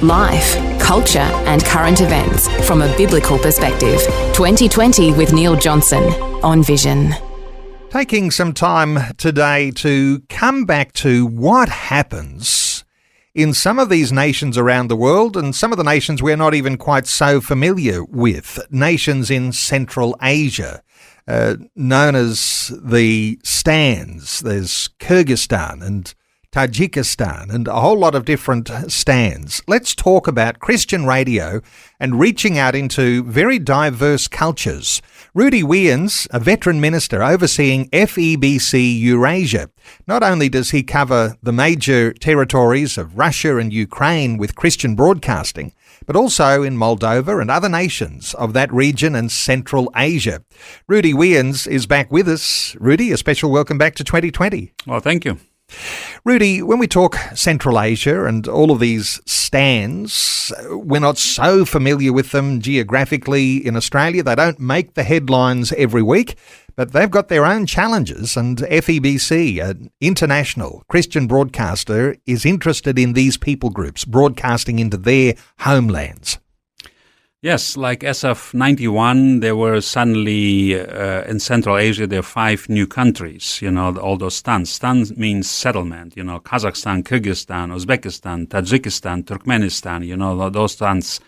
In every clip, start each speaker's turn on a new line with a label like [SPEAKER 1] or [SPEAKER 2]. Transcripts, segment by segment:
[SPEAKER 1] Life, culture, and current events from a biblical perspective. 2020 with Neil Johnson on Vision.
[SPEAKER 2] Taking some time today to come back to what happens in some of these nations around the world and some of the nations we're not even quite so familiar with, nations in Central Asia, known as the stands. There's Kyrgyzstan and Tajikistan and a whole lot of different stands. Let's talk about Christian radio and reaching out into very diverse cultures. Rudy Weins, a veteran minister overseeing FEBC Eurasia. Not only does he cover the major territories of Russia and Ukraine with Christian broadcasting, but also in Moldova and other nations of that region and Central Asia. Rudy Weins is back with us. Rudy, a special welcome back to 2020.
[SPEAKER 3] Well, thank you.
[SPEAKER 2] Rudy, when we talk Central Asia and all of these stands, we're not so familiar with them geographically in Australia. They don't make the headlines every week, but they've got their own challenges, and FEBC, an international Christian broadcaster, is interested in these people groups broadcasting into their homelands.
[SPEAKER 3] Yes, like as of 91, there were suddenly, in Central Asia, there are 5 new countries, all those stands. Stands means settlement, Kazakhstan, Kyrgyzstan, Uzbekistan, Tajikistan, Turkmenistan, those stands,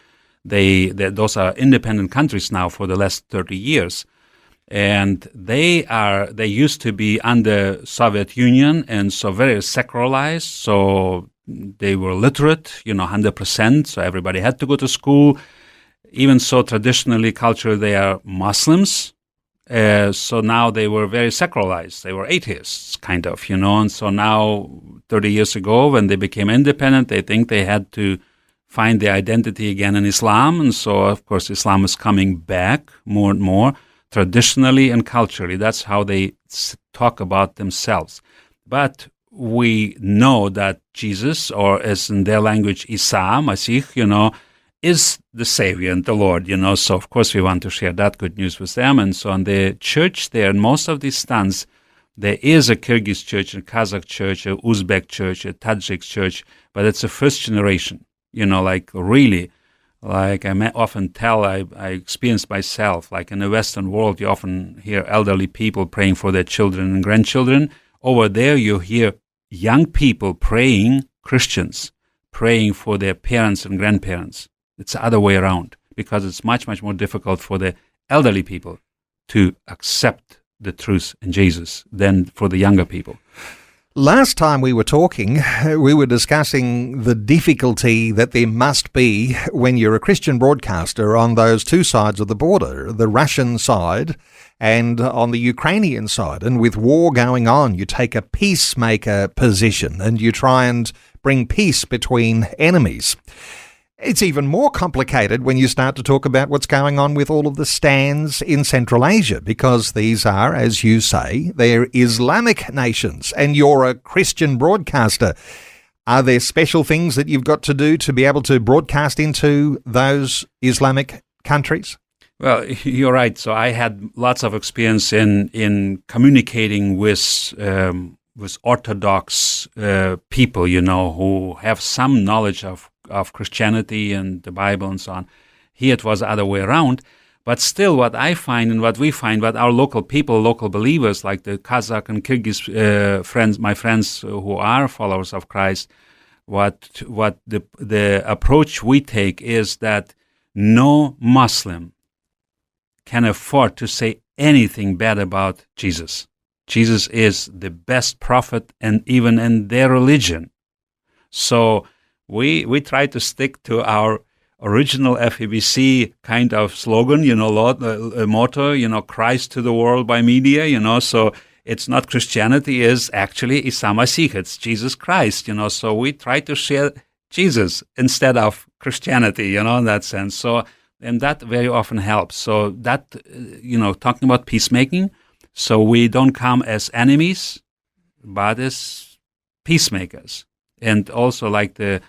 [SPEAKER 3] those are independent countries now for the last 30 years. And they used to be under Soviet Union and so very secularized, so they were literate, 100%, so everybody had to go to school. Even so, traditionally, culturally, they are Muslims. So now they were very secularized. They were atheists, kind of, And so now, 30 years ago, when they became independent, they think they had to find their identity again in Islam. And so, of course, Islam is coming back more and more, traditionally and culturally. That's how they talk about themselves. But we know that Jesus, or as in their language, Isa, Masih, is the Savior and the Lord, so of course we want to share that good news with them. And so in the church there, in most of these stands, there is a Kyrgyz church, a Kazakh church, a Uzbek church, a Tajik church, but it's a first generation, really, like I often tell, I experienced myself, like in the Western world, you often hear elderly people praying for their children and grandchildren. Over there, you hear young people praying, Christians, praying for their parents and grandparents. It's the other way around, because it's much, much more difficult for the elderly people to accept the truth in Jesus than for the younger people.
[SPEAKER 2] Last time we were talking, we were discussing the difficulty that there must be when you're a Christian broadcaster on those two sides of the border, the Russian side and on the Ukrainian side. And with war going on, you take a peacemaker position and you try and bring peace between enemies. It's even more complicated when you start to talk about what's going on with all of the stands in Central Asia, because these are, as you say, they're Islamic nations, and you're a Christian broadcaster. Are there special things that you've got to do to be able to broadcast into those Islamic countries?
[SPEAKER 3] Well, you're right. So I had lots of experience in communicating with Orthodox people, who have some knowledge of Christianity and the Bible and so on. Here it was the other way around. But still, what I find and what we find, what our local people, local believers, like the Kazakh and Kyrgyz friends, my friends who are followers of Christ, what the approach we take is that no Muslim can afford to say anything bad about Jesus. Jesus is the best prophet, and even in their religion. So we try to stick to our original FEBC kind of slogan, motto, Christ to the world by media, so it's not Christianity, is actually Isa Masih, it's Jesus Christ, so we try to share Jesus instead of Christianity, in that sense. So, and that very often helps. So that, talking about peacemaking, so we don't come as enemies, but as peacemakers. And also like the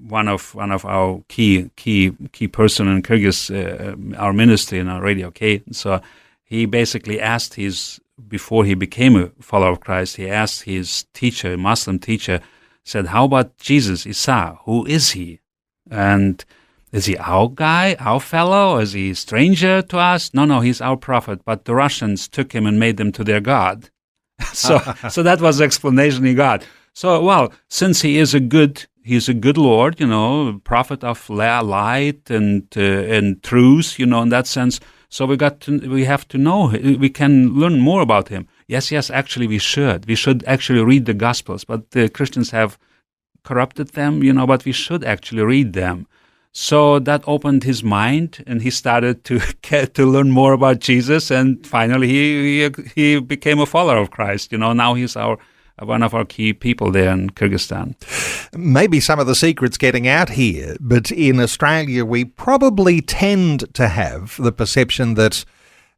[SPEAKER 3] one of our key person in Kyrgyz, our ministry in our radio, okay? So he basically asked before he became a follower of Christ, he asked his teacher, Muslim teacher, Said, how about Jesus, Isa? Who is he? And is he our guy, our fellow? Is he a stranger to us? No, he's our prophet. But the Russians took him and made him to their god. So that was the explanation he got. So, well, since he's a good Lord, prophet of light and truth, in that sense. So we have to know, we can learn more about him. Yes, actually we should. We should actually read the Gospels, but the Christians have corrupted them, but we should actually read them. So that opened his mind, and he started to learn more about Jesus, and finally he became a follower of Christ. Now he's one of our key people there in Kyrgyzstan.
[SPEAKER 2] Maybe some of the secret's getting out here, but in Australia we probably tend to have the perception that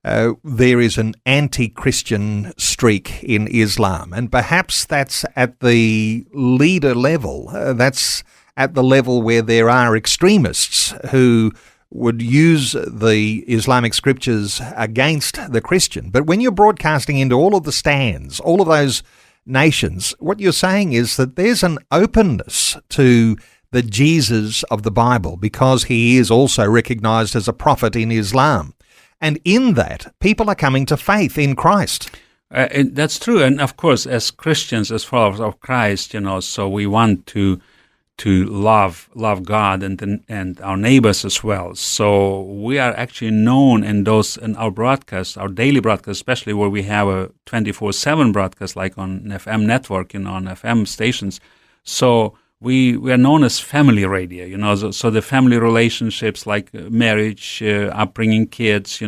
[SPEAKER 2] there is an anti-Christian streak in Islam, and perhaps that's at the leader level. That's at the level where there are extremists who would use the Islamic scriptures against the Christian. But when you're broadcasting into all of the stands, all of those nations, what you're saying is that there's an openness to the Jesus of the Bible because he is also recognized as a prophet in Islam. And in that, people are coming to faith in Christ.
[SPEAKER 3] That's true. And of course, as Christians, as followers of Christ, so we want to love God and our neighbors as well. So we are actually known in our broadcasts, our daily broadcasts, especially where we have a 24/7 broadcast, like on an FM network, on FM stations. So we are known as family radio, so the family relationships like marriage, upbringing kids,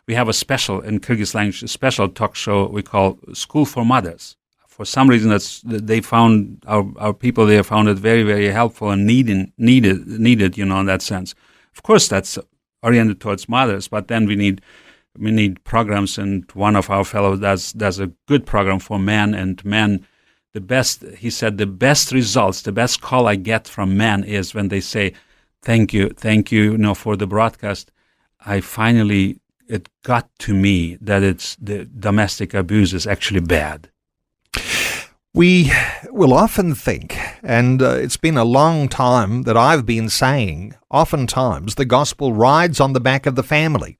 [SPEAKER 3] we have a special, in Kyrgyz language, a special talk show we call School for Mothers. For some reason, they found our people there found it very, very helpful and needed, in that sense. Of course, that's oriented towards mothers, but then we need programs, and one of our fellows does a good program for men. And men, he said, the best results, the best call I get from men is when they say, "Thank you, for the broadcast. It got to me that it's the domestic abuse is actually bad."
[SPEAKER 2] We will often think, and it's been a long time that I've been saying, oftentimes the gospel rides on the back of the family.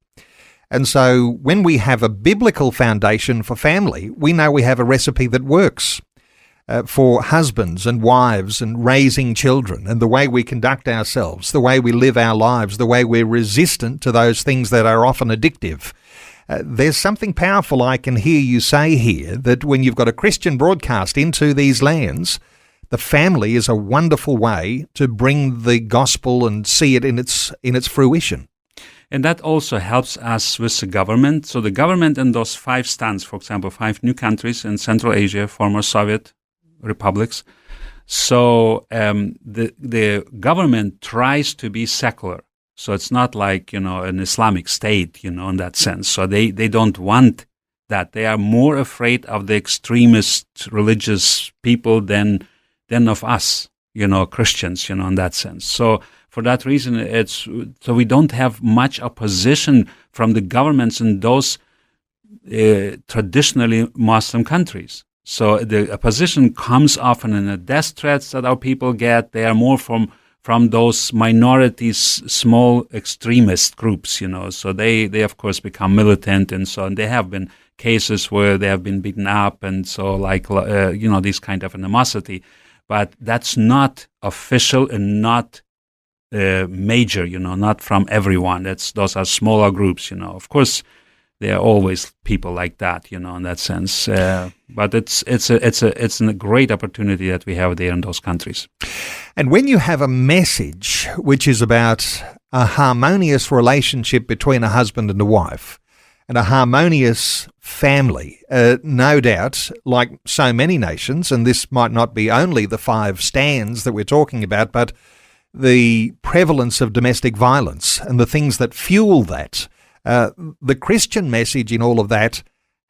[SPEAKER 2] And so when we have a biblical foundation for family, we know we have a recipe that works for husbands and wives and raising children, and the way we conduct ourselves, the way we live our lives, the way we're resistant to those things that are often addictive. There's something powerful I can hear you say here, that when you've got a Christian broadcast into these lands, the family is a wonderful way to bring the gospel and see it in its fruition.
[SPEAKER 3] And that also helps us with the government. So the government in those 5 stands, for example, 5 new countries in Central Asia, former Soviet republics. So the government tries to be secular. So it's not like, an Islamic state, in that sense. So they don't want that. They are more afraid of the extremist religious people than of us, Christians, in that sense. So for that reason, we don't have much opposition from the governments in those traditionally Muslim countries. So the opposition comes often in the death threats that our people get. They are more from those minorities, small extremist groups, So they of course become militant, and so on. There have been cases where they have been beaten up, and so this kind of animosity. But that's not official and not major, not from everyone. Those are smaller groups, Of course, there are always people like that, in that sense. But it's a great opportunity that we have there in those countries.
[SPEAKER 2] And when you have a message which is about a harmonious relationship between a husband and a wife, and a harmonious family, no doubt, like so many nations, and this might not be only the 5 stands that we're talking about, but the prevalence of domestic violence and the things that fuel that, the Christian message in all of that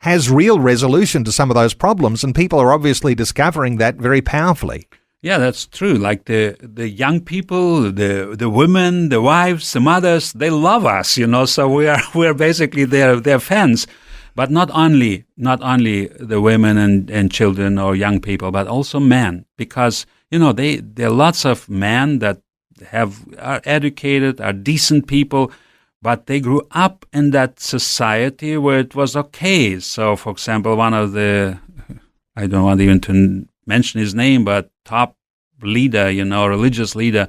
[SPEAKER 2] has real resolution to some of those problems, and people are obviously discovering that very powerfully.
[SPEAKER 3] Yeah, that's true. Like the young people, the women, the wives, the mothers, they love us, So we are basically their fans, but not only the women and children or young people, but also men, because there are lots of men that are educated, are decent people, but they grew up in that society where it was okay. So, for example, one of I don't want even to mention his name, but top leader, religious leader,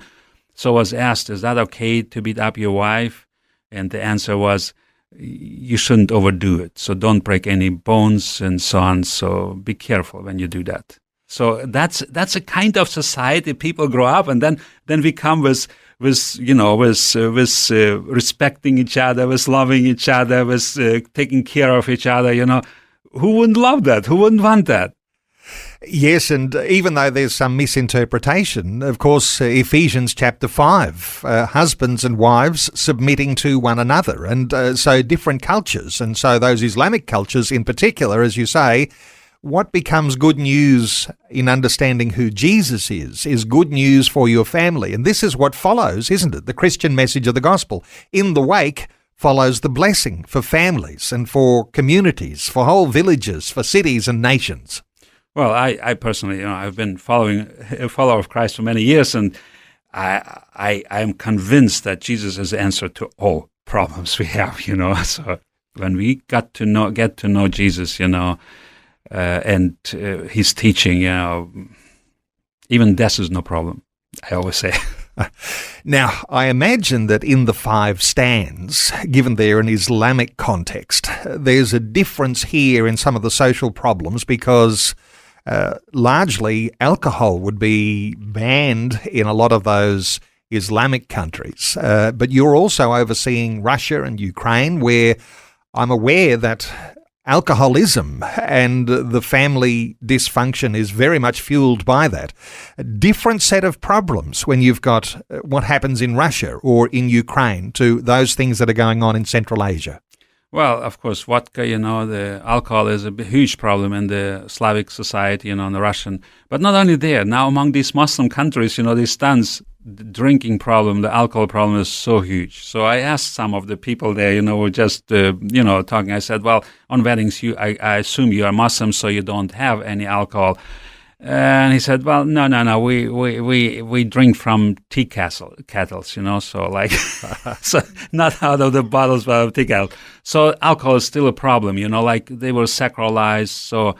[SPEAKER 3] so was asked, is that okay to beat up your wife? And the answer was, you shouldn't overdo it. So don't break any bones and so on. So be careful when you do that. So that's a kind of society people grow up, and then we come with respecting each other, with loving each other, with taking care of each other. Who wouldn't love that? Who wouldn't want that?
[SPEAKER 2] Yes, and even though there's some misinterpretation, of course, Ephesians chapter 5, husbands and wives submitting to one another, and so different cultures, and so those Islamic cultures in particular, as you say, what becomes good news in understanding who Jesus is good news for your family. And this is what follows, isn't it? The Christian message of the gospel. In the wake follows the blessing for families and for communities, for whole villages, for cities and nations.
[SPEAKER 3] Well, I personally, I've been a follower of Christ for many years, and I am convinced that Jesus is the answer to all problems we have, So when we get to know Jesus, and his teaching, even death is no problem, I always say.
[SPEAKER 2] Now, I imagine that in the 5 stands, given they're an Islamic context, there's a difference here in some of the social problems because largely alcohol would be banned in a lot of those Islamic countries. But you're also overseeing Russia and Ukraine, where I'm aware that alcoholism and the family dysfunction is very much fueled by that. A different set of problems when you've got what happens in Russia or in Ukraine to those things that are going on in Central Asia.
[SPEAKER 3] Well, of course, vodka, the alcohol is a huge problem in the Slavic society, in the Russian. But not only there, now among these Muslim countries, these stands, the drinking problem, the alcohol problem is so huge. So I asked some of the people there, were just, talking. I said, well, on weddings, I assume you are Muslim, so you don't have any alcohol. And he said, well, no, we drink from tea kettles, so like, so not out of the bottles, but out of tea kettles. So alcohol is still a problem, like they were secularized. So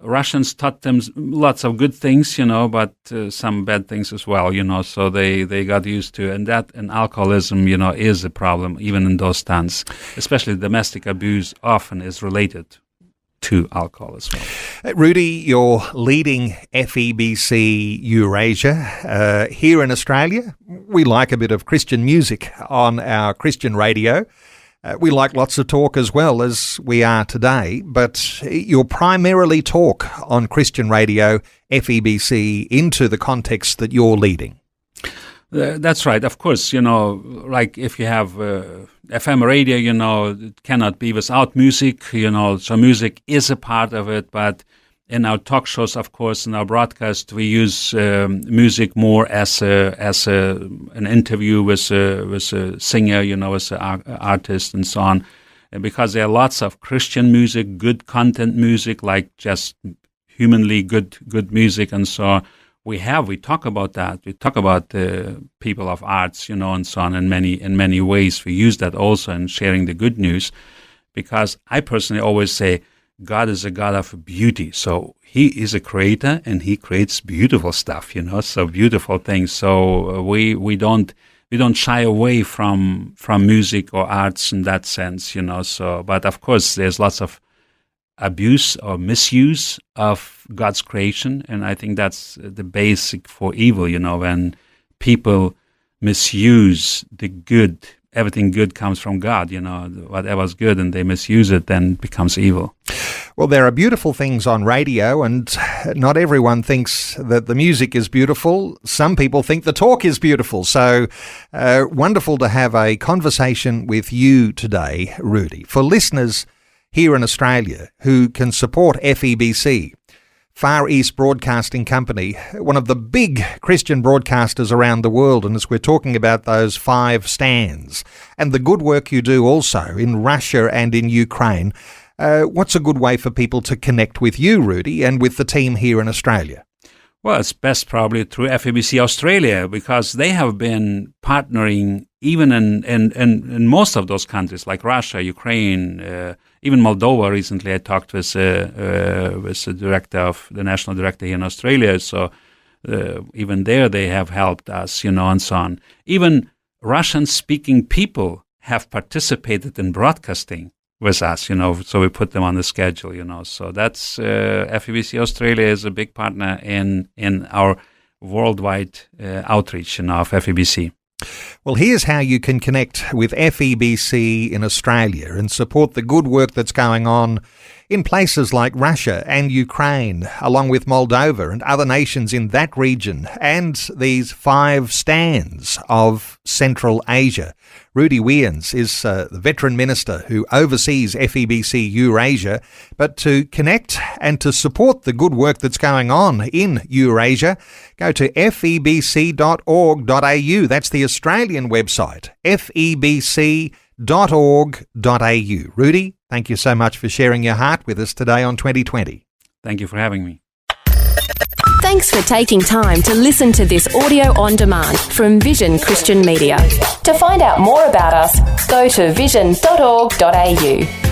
[SPEAKER 3] Russians taught them lots of good things, but some bad things as well, so they got used to it. And alcoholism, is a problem, even in those stands, especially domestic abuse often is related to alcohol as well.
[SPEAKER 2] Rudy, you're leading FEBC Eurasia. Here in Australia, we like a bit of Christian music on our Christian radio. We like lots of talk as well, as we are today, but you're primarily talk on Christian radio, FEBC, into the context that you're leading.
[SPEAKER 3] That's right. Of course, like if you have FM radio, it cannot be without music, so music is a part of it. But in our talk shows, of course, in our broadcast, we use music more as an interview with a singer, with an artist and so on. And because there are lots of Christian music, good content music, like just humanly good music and so on. We talk about that. We talk about the people of arts, and so on in many ways. We use that also in sharing the good news, because I personally always say God is a God of beauty. So He is a creator and He creates beautiful stuff, so beautiful things. So we don't shy away from music or arts in that sense, So, but of course, there's lots of abuse or misuse of God's creation, and I think that's the basic for evil, when people misuse the good. Everything good comes from God, whatever's good, and they misuse it, then it becomes evil.
[SPEAKER 2] Well, there are beautiful things on radio, and not everyone thinks that the music is beautiful. Some people think the talk is beautiful. So wonderful to have a conversation with you today, Rudy. For listeners here in Australia who can support FEBC, Far East Broadcasting Company, one of the big Christian broadcasters around the world, and as we're talking about those 5 stands and the good work you do also in Russia and in Ukraine, what's a good way for people to connect with you, Rudy, and with the team here in Australia?
[SPEAKER 3] Well, it's best probably through FEBC Australia, because they have been partnering even in most of those countries like Russia, Ukraine, even Moldova. Recently, I talked with the national director here in Australia. So even there, they have helped us, and so on. Even Russian-speaking people have participated in broadcasting with us, so we put them on the schedule, So that's FEBC Australia is a big partner in our worldwide outreach, of FEBC.
[SPEAKER 2] Well, here's how you can connect with FEBC in Australia and support the good work that's going on in places like Russia and Ukraine, along with Moldova and other nations in that region, and these 5 stands of Central Asia. Rudy Weins is the veteran minister who oversees FEBC Eurasia. But to connect and to support the good work that's going on in Eurasia, go to febc.org.au. That's the Australian website, febc.org.au. Rudy, thank you so much for sharing your heart with us today on 2020.
[SPEAKER 3] Thank you for having me.
[SPEAKER 1] Thanks for taking time to listen to this audio on demand from Vision Christian Media. To find out more about us, go to vision.org.au.